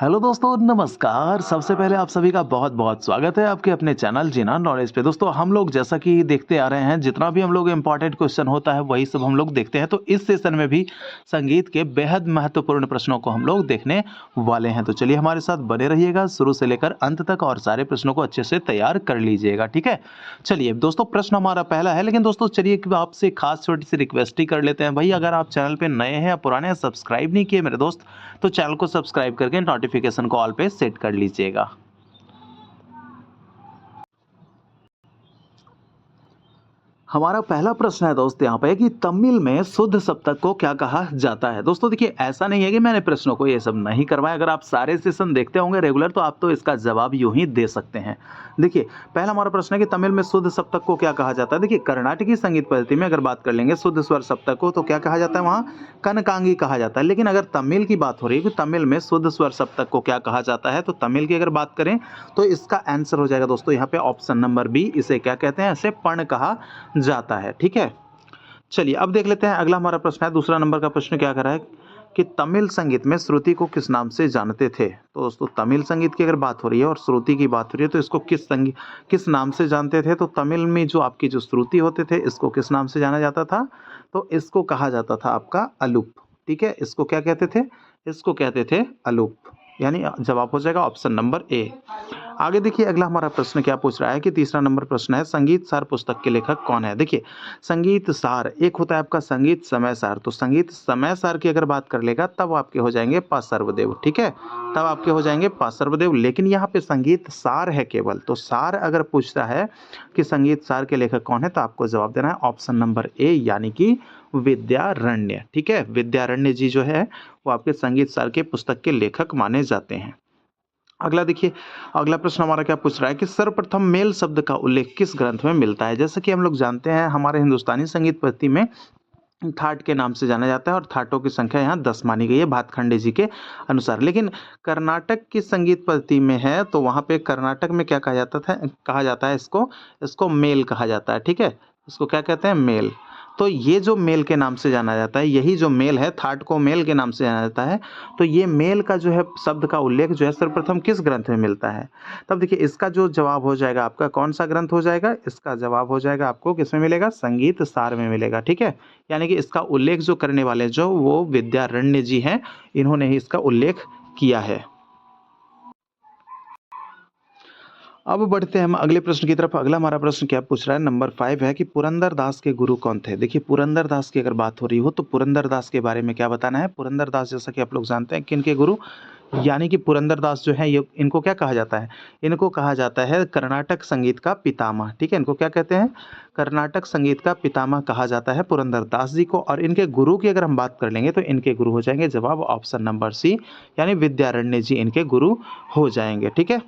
Hello दोस्तों, नमस्कार। सबसे पहले आप सभी का बहुत-बहुत स्वागत है आपके अपने चैनल जीना नॉलेज पे। दोस्तों, हम लोग जैसा कि देखते आ रहे हैं, जितना भी हम लोग इम्पोर्टेंट क्वेश्चन होता है, वही सब हम लोग देखते हैं। तो इस सेशन में भी संगीत के बेहद महत्वपूर्ण प्रश्नों को हम लोग देखने वाले हैं। तो चलिए हमारे साथ बने रहिएगा शुरू से लेकर अंत तक और सारे प्रश्नों को अच्छे से तैयार कर लीजिएगा, ठीक है? चलिए दोस्तों, प्रश्न हमारा पहला है, लेकिन दोस्तों चलिए एक आपसे खास छोटी-सी रिक्वेस्ट ही कर लेते हैं। भई अगर आप चैनल पे नए हैं या पुराने हैं, सब्सक्राइब नहीं किए मेरे दोस्त, तो चैनल को सब्सक्राइब करके नोटिफिकेशन को ऑल पे सेट कर लीजिएगा। हमारा पहला प्रश्न है दोस्त यहाँ पे कि तमिल में शुद्ध सप्तक को क्या कहा जाता है? दोस्तों देखिए, ऐसा नहीं है कि मैंने प्रश्नों को ये सब नहीं करवाया। अगर आप सारे सेशन देखते होंगे रेगुलर, तो आप तो इसका जवाब यूं ही दे सकते हैं। देखिए, पहला हमारा प्रश्न है कि तमिल में शुद्ध सप्तक को क्या कहा जाता है? देखिए, कर्नाटकी संगीत पद्धति में अगर बात कर लेंगे शुद्ध स्वर सप्तक को, तो क्या कहा जाता है वहाँ? कनकांगी कहा जाता है। लेकिन अगर तमिल की बात हो रही है कि तमिल में शुद्ध स्वर सप्तक को क्या कहा जाता है, तो तमिल की अगर बात करें तो इसका आंसर हो जाएगा दोस्तों यहाँ पे ऑप्शन नंबर बी। इसे क्या कहते हैं? इसे पर्ण कहा जाता है, ठीक है? चलिए अब देख लेते हैं अगला हमारा प्रश्न है। दूसरा नंबर का प्रश्न क्या कर रहा है कि तमिल संगीत में श्रुति को किस नाम से जानते थे? तो दोस्तों तमिल संगीत की अगर बात हो रही है और श्रुति की बात हो रही है, तो इसको किस नाम से जानते थे? तो तमिल में जो आपकी जो श्रुति होते थे, इसको किस नाम से जाना जाता था? तो इसको कहा जाता था आपका अलूप, ठीक है? इसको क्या कहते थे? इसको कहते थे अलूप। यानी जवाब हो जाएगा ऑप्शन नंबर ए। आगे देखिए अगला हमारा प्रश्न क्या पूछ रहा है कि तीसरा नंबर प्रश्न है, संगीत सार पुस्तक के लेखक कौन है? देखिए, संगीत सार एक होता है आपका संगीत समय सार। तो संगीत समय सार की अगर बात कर लेगा, तब आपके हो जाएंगे पा सर्वदेव, ठीक है? तब आपके हो जाएंगे पा सर्वदेव। लेकिन यहाँ पे संगीत सार है केवल। तो सार अगर पूछता है कि संगीत सार के लेखक कौन है, तो आपको जवाब देना है ऑप्शन नंबर ए, यानी कि विद्यारण्य, ठीक है? विद्यारण्य जी जो है वो आपके संगीत सार के पुस्तक के लेखक माने जाते हैं। अगला देखिए, अगला प्रश्न हमारा क्या पूछ रहा है कि सर्वप्रथम मेल शब्द का उल्लेख किस ग्रंथ में मिलता है? जैसा कि हम लोग जानते हैं, हमारे हिंदुस्तानी संगीत पद्धति में थाट के नाम से जाना जाता है और थाटों की संख्या यहाँ 10 मानी गई है भातखंडे जी के अनुसार। लेकिन कर्नाटक की संगीत पद्धति में है, तो वहाँ पे कर्नाटक में क्या कहा जाता है इसको मेल कहा जाता है, ठीक है? इसको क्या कहते हैं? मेल। तो ये जो मेल के नाम से जाना जाता है, यही जो मेल है, थाट को मेल के नाम से जाना जाता है। तो ये मेल का जो है शब्द का उल्लेख जो है सर्वप्रथम किस ग्रंथ में मिलता है? तब देखिए इसका जो जवाब हो जाएगा आपका, कौन सा ग्रंथ हो जाएगा? इसका जवाब हो जाएगा आपको किसमें मिलेगा? संगीत सार में मिलेगा, ठीक है? यानी कि इसका उल्लेख जो करने वाले जो वो विद्यारण्य जी हैं, इन्होंने ही इसका उल्लेख किया है। अब बढ़ते हैं हम अगले प्रश्न की तरफ। अगला हमारा प्रश्न क्या पूछ रहा है? नंबर 5 है कि पुरंदर दास के गुरु कौन थे? देखिए, पुरंदर दास की अगर बात हो रही हो, तो पुरंदर दास के बारे में क्या बताना है? पुरंदर दास जैसा कि आप लोग जानते हैं किनके गुरु, यानी कि पुरंदर दास जो है, ये इनको क्या कहा जाता है? इनको कहा जाता है कर्नाटक संगीत का पितामह, ठीक है? इनको क्या कहते हैं? कर्नाटक संगीत का पितामह कहा जाता है पुरंदर दास जी को। और इनके गुरु की अगर हम बात कर लेंगे, तो इनके गुरु हो जाएंगे जवाब ऑप्शन नंबर सी, यानी विद्यारण्य जी इनके गुरु हो जाएंगे, ठीक है?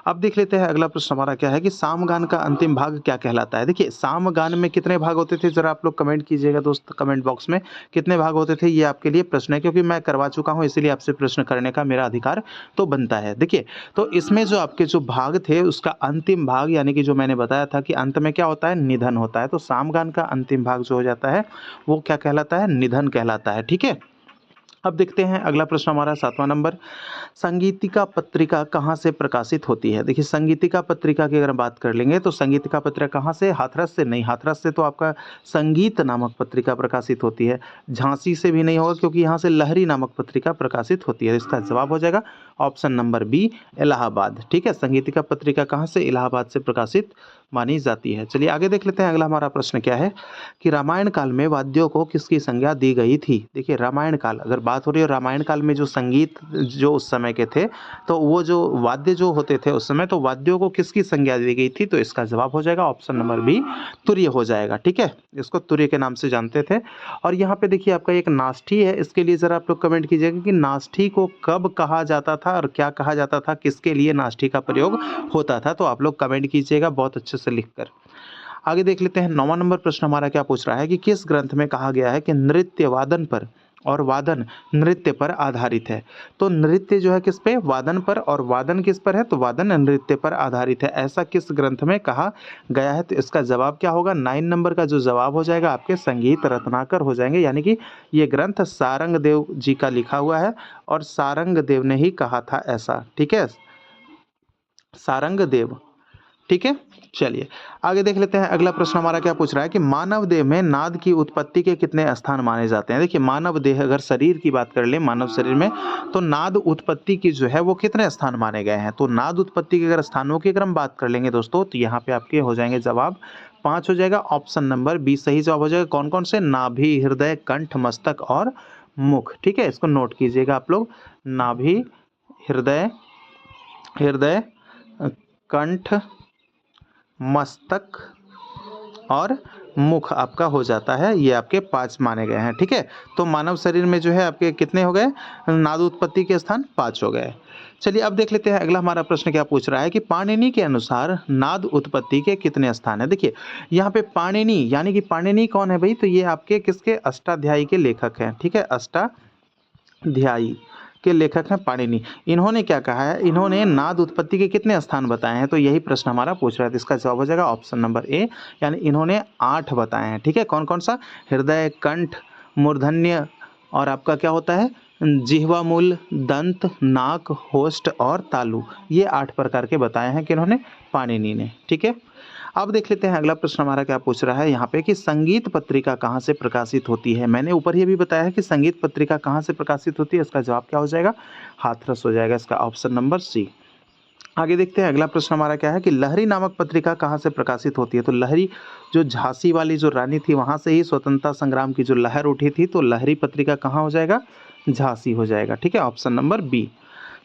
अब देख लेते हैं अगला प्रश्न हमारा क्या है कि सामगान का अंतिम भाग क्या कहलाता है? देखिए, सामगान में कितने भाग होते थे? जरा आप लोग कमेंट कीजिएगा दोस्त, कमेंट बॉक्स में कितने भाग होते थे? ये आपके लिए प्रश्न है, क्योंकि मैं करवा चुका हूँ, इसीलिए आपसे प्रश्न करने का मेरा अधिकार तो बनता है। देखिए, तो इसमें जो आपके जो भाग थे, उसका अंतिम भाग, यानी कि जो मैंने बताया था कि अंत में क्या होता है? निधन होता है। तो सामगान का अंतिम भाग जो हो जाता है, वो क्या कहलाता है? निधन कहलाता है, ठीक है? अब देखते हैं अगला प्रश्न हमारा 7वां नंबर, संगीतिका पत्रिका कहाँ से प्रकाशित होती है? देखिए, संगीतिका पत्रिका की अगर बात कर लेंगे, तो संगीतिका पत्रिका कहाँ से? हाथरस से नहीं, हाथरस से तो आपका संगीत नामक पत्रिका प्रकाशित होती है। झांसी से भी नहीं होगा, क्योंकि यहाँ से लहरी नामक पत्रिका प्रकाशित होती है। इसका जवाब हो जाएगा ऑप्शन नंबर बी, इलाहाबाद, ठीक है? संगीतिका पत्रिका कहाँ से? इलाहाबाद से प्रकाशित मानी जाती है। चलिए आगे देख लेते हैं अगला हमारा प्रश्न क्या है कि रामायण काल में वाद्यों को किसकी संज्ञा दी गई थी? देखिए, रामायण काल अगर बात हो रही है, रामायण काल में जो संगीत जो उस समय के थे, तो वो जो वाद्य जो होते थे उस समय, तो वाद्यों को किसकी संज्ञा दी गई थी? तो इसका जवाब हो जाएगा ऑप्शन नंबर बी, तुरीय हो जाएगा, ठीक है? इसको तुरीय के नाम से जानते थे। और यहाँ पे देखिए आपका एक नाष्ठी है, इसके लिए जरा आप लोग कमेंट कीजिएगा कि नाष्ठी को कब कहा जाता था और क्या कहा जाता था, किसके लिए नाष्ठी का प्रयोग होता था? तो आप लोग कमेंट कीजिएगा बहुत अच्छे से लिखकर। आगे देख लेते हैं 9वां नंबर प्रश्न हमारा क्या पूछ रहा है कि किस ग्रंथ में कहा गया है कि नृत्य वादन पर और वादन नृत्य पर आधारित है। तो नृत्य जो है किस पे, वादन पर, और वादन किस पर है, तो वादन नृत्य पर आधारित है। ऐसा किस ग्रंथ में कहा गया है, तो इसका जवाब क्या होगा, 9 नंबर का जो जवाब हो जाएगा आपके संगीत रत्नाकर हो जाएंगे, यानी कि ये ग्रंथ सारंगदेव जी का लिखा हुआ है और सारंगदेव ने ही कहा था ऐसा, ठीक है, सारंगदेव, ठीक है। चलिए आगे देख लेते हैं। अगला प्रश्न हमारा क्या पूछ रहा है कि मानव देह में नाद की उत्पत्ति के कितने स्थान माने जाते हैं। देखिए मानव देह, अगर शरीर की बात कर ले, मानव शरीर में, तो नाद उत्पत्ति की जो है वो कितने स्थान माने गए हैं। तो नाद उत्पत्ति के अगर स्थानों की अगर हम बात कर लेंगे दोस्तों, तो यहाँ पे आपके हो जाएंगे जवाब 5 हो जाएगा, ऑप्शन नंबर बी सही जवाब हो जाएगा। कौन कौन से, नाभि, हृदय, कंठ, मस्तक और मुख, ठीक है, इसको नोट कीजिएगा आप लोग। नाभि, हृदय, हृदय, कंठ, मस्तक और मुख आपका हो जाता है, ये आपके 5 माने गए हैं, ठीक है। तो मानव शरीर में जो है आपके कितने हो गए, नाद उत्पत्ति के स्थान 5 हो गए। चलिए अब देख लेते हैं अगला हमारा प्रश्न क्या पूछ रहा है कि पाणिनि के अनुसार नाद उत्पत्ति के कितने स्थान है। देखिए यहाँ पे पाणिनि, यानी कि पाणिनि कौन है भाई, तो ये आपके किसके, अष्टाध्यायी के लेखक हैं, ठीक है, अष्टाध्यायी के लेखक हैं पाणिनि। इन्होंने क्या कहा है, इन्होंने नाद उत्पत्ति के कितने स्थान बताए हैं, तो यही प्रश्न हमारा पूछ रहा है। तो इसका जवाब हो जाएगा ऑप्शन नंबर ए, यानी इन्होंने 8 बताए हैं, ठीक है। कौन कौन सा, हृदय, कंठ, मूर्धन्य और आपका क्या होता है, जिह्वा मूल, दंत, नाक, होस्ट और तालु, ये 8 प्रकार के बताए हैं कि इन्होंने, पाणिनि ने, ठीक है। अब देख लेते हैं अगला प्रश्न हमारा क्या पूछ रहा है यहाँ पे कि संगीत पत्रिका कहाँ से प्रकाशित होती है। मैंने ऊपर ही भी बताया है कि संगीत पत्रिका कहाँ से प्रकाशित होती है, इसका जवाब क्या हो जाएगा, हाथरस हो जाएगा, इसका ऑप्शन नंबर सी। आगे देखते हैं अगला प्रश्न हमारा क्या है कि लहरी नामक पत्रिका कहाँ से प्रकाशित होती है। तो लहरी जो झांसी वाली जो रानी थी, वहाँ से ही स्वतंत्रता संग्राम की जो लहर उठी थी, तो लहरी पत्रिका कहाँ हो जाएगा, झांसी हो जाएगा, ठीक है, ऑप्शन नंबर बी।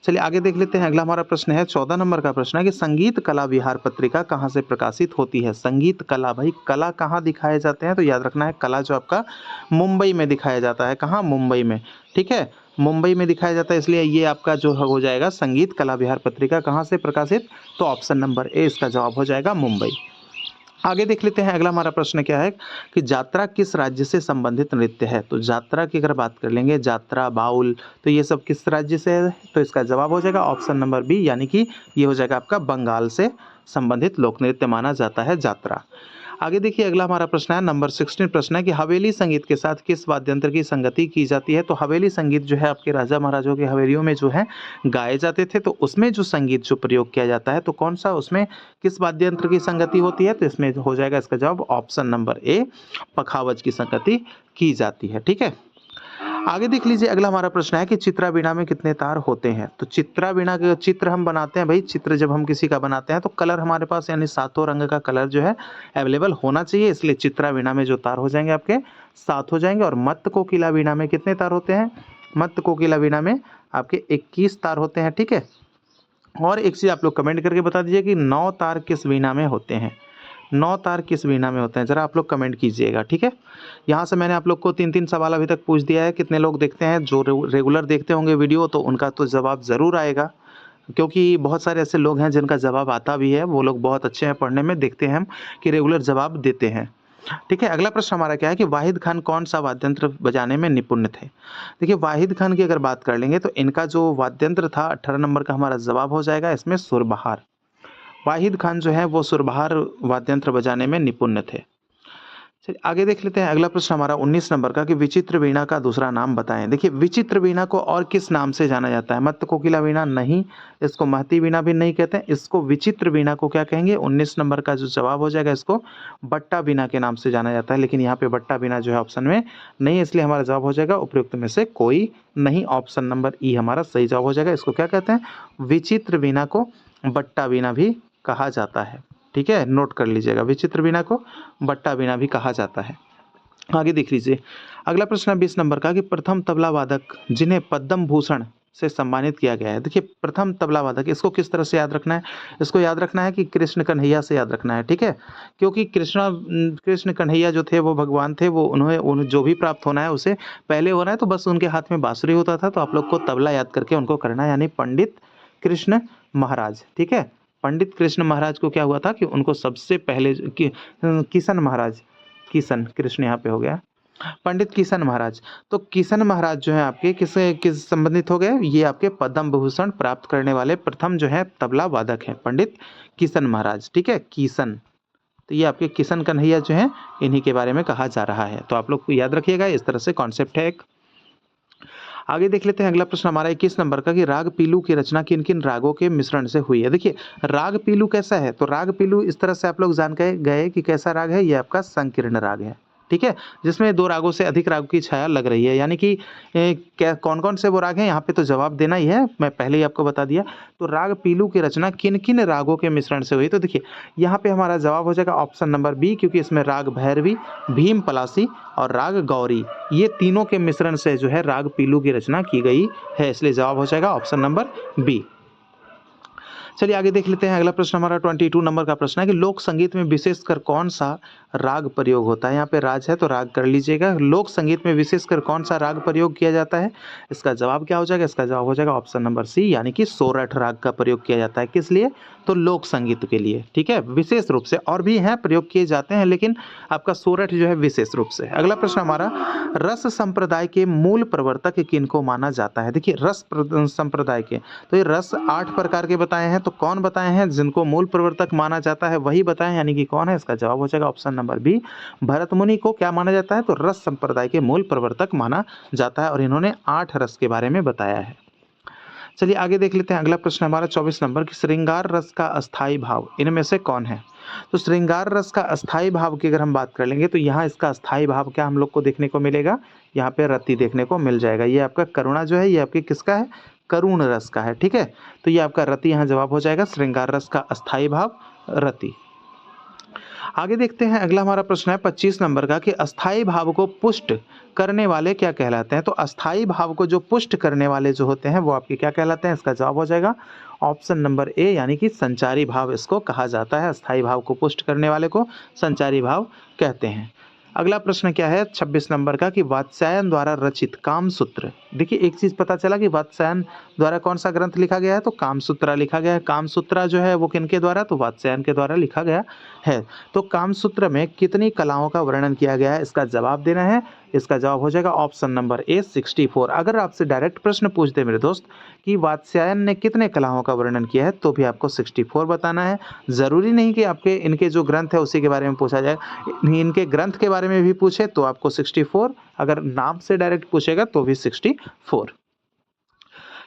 चलिए आगे देख लेते हैं। अगला हमारा प्रश्न है 14 नंबर का प्रश्न है कि संगीत कला विहार पत्रिका कहाँ से प्रकाशित होती है। संगीत कला, भाई कला कहाँ दिखाए जाते हैं, तो याद रखना है कला जो आपका मुंबई में दिखाया जाता है। कहाँ, मुंबई में, ठीक है, मुंबई में दिखाया जाता है, इसलिए ये आपका जो हो जाएगा संगीत कला विहार पत्रिका कहाँ से प्रकाशित, तो ऑप्शन नंबर ए इसका जवाब हो जाएगा, मुंबई। आगे देख लेते हैं। अगला हमारा प्रश्न क्या है कि जात्रा किस राज्य से संबंधित नृत्य है। तो जात्रा की अगर बात कर लेंगे, जात्रा, बाउल, तो ये सब किस राज्य से है, तो इसका जवाब हो जाएगा ऑप्शन नंबर बी, यानी कि ये हो जाएगा आपका बंगाल से संबंधित लोक नृत्य माना जाता है जात्रा। आगे देखिए अगला हमारा प्रश्न है नंबर 16 प्रश्न है कि हवेली संगीत के साथ किस वाद्य यंत्र की संगति की जाती है। तो हवेली संगीत जो है आपके राजा महाराजों की हवेलियों में जो है गाए जाते थे, तो उसमें जो संगीत जो प्रयोग किया जाता है, तो कौन सा, उसमें किस वाद्य यंत्र की संगति होती है, तो इसमें हो जाएगा इसका जवाब ऑप्शन नंबर ए, पखावज की संगति की जाती है, ठीक है। आगे देख लीजिए अगला हमारा प्रश्न है कि चित्रा बीणा में कितने तार होते हैं। तो चित्रा बीणा के चित्र हम बनाते हैं भाई, चित्र जब हम किसी का बनाते हैं तो कलर हमारे पास यानी 7 रंग का कलर जो है अवेलेबल होना चाहिए, इसलिए चित्रा बीणा में जो तार हो जाएंगे आपके 7 हो जाएंगे। और मत्त कोकिला बीणा में कितने तार होते हैं, मत्त कोकिला बीणा में आपके 21 तार होते हैं, ठीक है। और एक चीज़ आप लोग कमेंट करके बता दीजिए कि 9 तार किस बीणा में होते हैं, 9 तार किस बीणा में होते हैं, ज़रा आप लोग कमेंट कीजिएगा, ठीक है। यहाँ से मैंने आप लोग को 3-3 सवाल अभी तक पूछ दिया है। कितने लोग देखते हैं, जो रेगुलर देखते होंगे वीडियो, तो उनका तो जवाब ज़रूर आएगा, क्योंकि बहुत सारे ऐसे लोग हैं जिनका जवाब आता भी है, वो लोग बहुत अच्छे हैं पढ़ने में, देखते हैं हम कि रेगुलर जवाब देते हैं, ठीक है। अगला प्रश्न हमारा क्या है कि वाहिद खान कौन सा वाद्य यंत्र बजाने में निपुण थे। देखिए वाहिद खान की अगर बात कर लेंगे तो इनका जो वाद्य यंत्र था 18 नंबर का हमारा जवाब हो जाएगा इसमें सुरबहार। वाहिद खान जो है वो सुरबहार वाद्य यंत्र बजाने में निपुण थे। चलिए आगे देख लेते हैं। अगला प्रश्न हमारा 19 नंबर का कि विचित्र वीणा का दूसरा नाम बताएं। देखिए विचित्र वीणा को और किस नाम से जाना जाता है, मत्त कोकिला वीणा नहीं, इसको महती वीणा भी नहीं कहते हैं, इसको विचित्र वीणा को क्या कहेंगे, 19 नंबर का जो जवाब हो जाएगा इसको बट्टा वीणा के नाम से जाना जाता है। लेकिन यहाँ पे बट्टा वीणा जो है ऑप्शन में नहीं है, इसलिए हमारा जवाब हो जाएगा उपयुक्त में से कोई नहीं, ऑप्शन नंबर ई हमारा सही जवाब हो जाएगा। इसको क्या कहते हैं, विचित्र वीणा को बट्टा वीणा भी कहा जाता है, ठीक है, नोट कर लीजिएगा, विचित्र वीणा को बट्टा वीणा भी कहा जाता है। आगे देख लीजिए अगला प्रश्न है 20 नंबर का कि प्रथम तबला वादक जिन्हें पद्म भूषण से सम्मानित किया गया है। देखिए प्रथम तबला वादक, इसको किस तरह से याद रखना है, इसको याद रखना है कि कृष्ण कन्हैया से याद रखना है, ठीक है, क्योंकि कृष्ण कन्हैया जो थे वो भगवान थे, वो उन्हें जो भी प्राप्त होना है उसे पहले होना है, तो बस उनके हाथ में बांसुरी होता था, तो आप लोग को तबला याद करके उनको करना है, यानी पंडित कृष्ण महाराज, ठीक है। पंडित कृष्ण महाराज को क्या हुआ था कि उनको सबसे पहले किशन महाराज, किशन कृष्ण यहाँ पे हो गया, पंडित किशन महाराज। तो किशन महाराज जो है आपके किस संबंधित हो गए? ये आपके पद्म विभूषण प्राप्त करने वाले प्रथम जो है तबला वादक हैं, पंडित किशन महाराज। ठीक है, किशन। तो ये आपके किशन कन्हैया जो है इन्हीं के बारे में कहा जा रहा है। तो आप लोग को याद रखिएगा, इस तरह से कॉन्सेप्ट है एक। आगे देख लेते हैं अगला प्रश्न हमारा 21 नंबर का कि राग पीलू की रचना किन किन रागों के मिश्रण से हुई है। देखिए राग पीलू कैसा है, तो राग पीलू इस तरह से आप लोग जान गए कि कैसा राग है, ये आपका संकीर्ण राग है। ठीक है, जिसमें 2 रागों से अधिक रागों की छाया लग रही है, यानी कि क्या कौन कौन से वो राग हैं, यहाँ पे तो जवाब देना ही है, मैं पहले ही आपको बता दिया। तो राग पीलू की रचना किन किन रागों के मिश्रण से हुई, तो देखिए यहाँ पे हमारा जवाब हो जाएगा ऑप्शन नंबर बी, क्योंकि इसमें राग भैरवी, भीम पलासी और राग गौरी, ये तीनों के मिश्रण से जो है राग पीलू की रचना की गई है, इसलिए जवाब हो जाएगा ऑप्शन नंबर बी। चलिए आगे देख लेते हैं अगला प्रश्न हमारा 22 नंबर का प्रश्न है कि लोक संगीत में विशेषकर कौन सा राग प्रयोग होता है। यहाँ पे राज है तो राग कर लीजिएगा। लोक संगीत में विशेषकर कौन सा राग प्रयोग किया जाता है, इसका जवाब क्या हो जाएगा? इसका जवाब हो जाएगा ऑप्शन नंबर सी, यानी कि सोरठ राग का प्रयोग किया जाता है। किस लिए? तो लोक संगीत के लिए। ठीक है, विशेष रूप से, और भी हैं प्रयोग किए जाते हैं, लेकिन आपका सोरठ जो है विशेष रूप से। अगला प्रश्न हमारा रस संप्रदाय के मूल प्रवर्तक किनको माना जाता है। देखिए रस संप्रदाय के, तो ये रस 8 प्रकार के बताए हैं, तो कौन बताए हैं? जिनको मूल प्रवर्तक माना जाता है वही बताएं, यानी कि कौन है? इसका जवाब हो जाएगा ऑप्शन नंबर बी, भरत मुनि को क्या माना जाता है? तो रस संप्रदाय के मूल प्रवर्तक माना जाता है, और इन्होंने 8 रस के बारे में बताया है। चलिए आगे देख लेते हैं अगला प्रश्न हमारा 24 नंबर की श्रृंगार रस का अस्थाई भाव इनमें से कौन है। तो श्रृंगार रस का अस्थाई भाव की अगर हम बात कर लेंगे तो यहाँ इसका अस्थाई भाव क्या हम लोग को देखने को मिलेगा? यहाँ पे रति देखने को मिल जाएगा। ये आपका करुणा जो है ये आपके किसका है? करुण रस का है। ठीक है, तो ये आपका रति यहाँ जवाब हो जाएगा, श्रृंगार रस का अस्थाई भाव रति। आगे देखते हैं अगला हमारा प्रश्न है 25 नंबर का कि अस्थाई भाव को पुष्ट करने वाले क्या कहलाते हैं। तो अस्थाई भाव को जो पुष्ट करने वाले जो होते हैं वो आपके क्या कहलाते हैं? इसका जवाब हो जाएगा ऑप्शन नंबर ए, यानी कि संचारी भाव इसको कहा जाता है। अस्थाई भाव को पुष्ट करने वाले को संचारी भाव कहते हैं। अगला प्रश्न क्या है 26 नंबर का कि वात्स्यायन द्वारा रचित कामसूत्र। देखिए एक चीज पता चला कि वात्स्यायन द्वारा कौन सा ग्रंथ लिखा गया है, तो कामसूत्रा लिखा गया है। कामसूत्रा जो है वो किनके द्वारा? तो वात्स्यायन के द्वारा लिखा गया है। तो कामसूत्र में कितनी कलाओं का वर्णन किया गया है, इसका जवाब देना है। इसका जवाब हो जाएगा ऑप्शन नंबर ए 64। अगर आपसे डायरेक्ट प्रश्न पूछ दे मेरे दोस्त कि वात्स्यायन ने कितने कलाओं का वर्णन किया है, तो भी आपको 64 बताना है। ज़रूरी नहीं कि आपके इनके जो ग्रंथ है उसी के बारे में पूछा जाए, इनके ग्रंथ के बारे में भी पूछे तो आपको 64, अगर नाम से डायरेक्ट पूछेगा तो भी 64।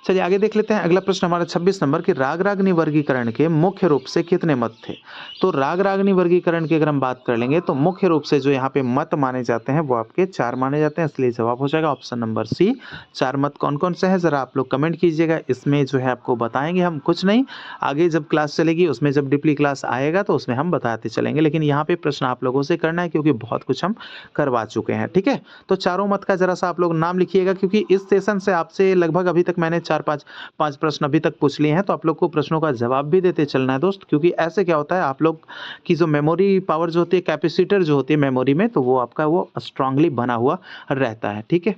चलिए आगे देख लेते हैं अगला प्रश्न हमारा 26 नंबर की राग रागनी वर्गीकरण के मुख्य रूप से कितने मत थे। तो राग रागनी वर्गीकरण की अगर हम बात कर लेंगे तो मुख्य रूप से जो यहाँ पे मत माने जाते हैं वो आपके 4 माने जाते हैं, इसलिए जवाब हो जाएगा ऑप्शन नंबर सी। 4 मत कौन कौन से हैं जरा आप लोग कमेंट कीजिएगा, इसमें जो है आपको बताएंगे हम, कुछ नहीं, आगे जब क्लास चलेगी उसमें जब डीपली क्लास आएगा तो उसमें हम बताते चलेंगे, लेकिन यहाँ पे प्रश्न आप लोगों से करना है क्योंकि बहुत कुछ हम करवा चुके हैं। ठीक है, तो चारों मत का जरा सा आप लोग नाम लिखिएगा, क्योंकि इस सेशन से आपसे लगभग अभी तक मैंने 4-5 प्रश्न अभी तक पूछ लिए हैं, तो आप लोग को प्रश्नों का जवाब भी देते चलना है दोस्त, क्योंकि ऐसे क्या होता है आप लोग की जो मेमोरी पावर जो होती है, कैपेसिटर जो होती है मेमोरी में, तो वो आपका वो स्ट्रांगली बना हुआ रहता है। ठीक है,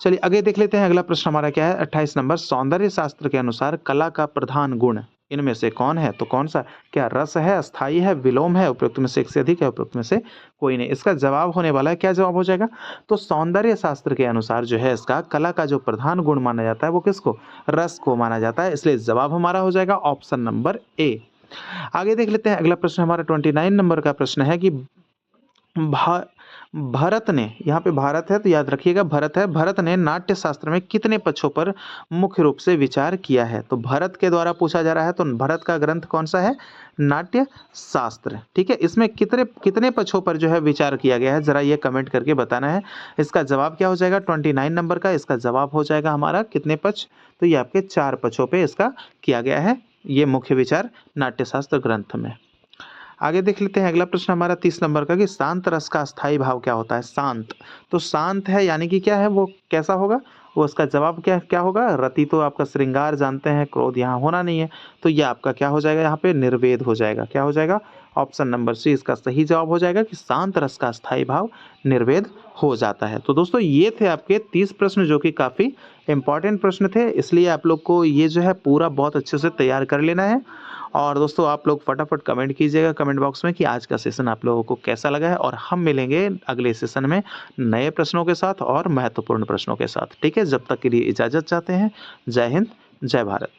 चलिए आगे देख लेते हैं अगला प्रश्न हमारा क्या है 28 नंबर। सौंदर्य शास्त्र के अनुसार कला का प्रधान गुण इनमें से कौन है। तो कौन सा? क्या रस है, अस्थाई है, विलोम है, उपयुक्त में से एक से अधिक है, उपयुक्त में से कोई नहीं। इसका जवाब होने वाला है, क्या जवाब हो जाएगा? तो सौंदर्य शास्त्र के अनुसार जो है इसका कला का जो प्रधान गुण माना जाता है वो किसको? रस को माना जाता है, इसलिए जवाब हमारा हो जाएगा ऑप्शन नंबर ए। आगे देख लेते हैं अगला प्रश्न हमारा 29 नंबर का प्रश्न है कि भरत ने, यहाँ पे भारत है तो याद रखिएगा भरत है, भरत ने नाट्य शास्त्र में कितने पक्षों पर मुख्य रूप से विचार किया है। तो भरत के द्वारा पूछा जा रहा है, तो भरत का ग्रंथ कौन सा है? नाट्य शास्त्र। ठीक है, इसमें कितने कितने पक्षों पर जो है विचार किया गया है, जरा ये कमेंट करके बताना है। इसका जवाब क्या हो जाएगा 29 नंबर का? इसका जवाब हो जाएगा हमारा कितने पक्ष? तो ये आपके 4 पक्षों पे इसका किया गया है, ये मुख्य विचार नाट्यशास्त्र ग्रंथ में। आगे देख लेते हैं अगला प्रश्न हमारा 30 नंबर का कि शांत रस का स्थायी भाव क्या होता है। शांत, तो शांत है यानी कि क्या है, वो कैसा होगा? वो उसका जवाब क्या क्या होगा? रति तो आपका श्रृंगार जानते हैं, क्रोध यहाँ होना नहीं है, तो ये आपका क्या हो जाएगा? यहाँ पे निर्वेद हो जाएगा। क्या हो जाएगा? ऑप्शन नंबर सी इसका सही जवाब हो जाएगा कि शांत रस का स्थायी भाव निर्वेद हो जाता है। तो दोस्तों ये थे आपके 30 प्रश्न जो कि काफ़ी इंपॉर्टेंट प्रश्न थे, इसलिए आप लोग को ये जो है पूरा बहुत अच्छे से तैयार कर लेना है। और दोस्तों आप लोग फटाफट कमेंट कीजिएगा कमेंट बॉक्स में कि आज का सेशन आप लोगों को कैसा लगा है, और हम मिलेंगे अगले सेशन में नए प्रश्नों के साथ और महत्वपूर्ण प्रश्नों के साथ। ठीक है, जब तक के लिए इजाज़त चाहते हैं। जय हिंद, जय भारत।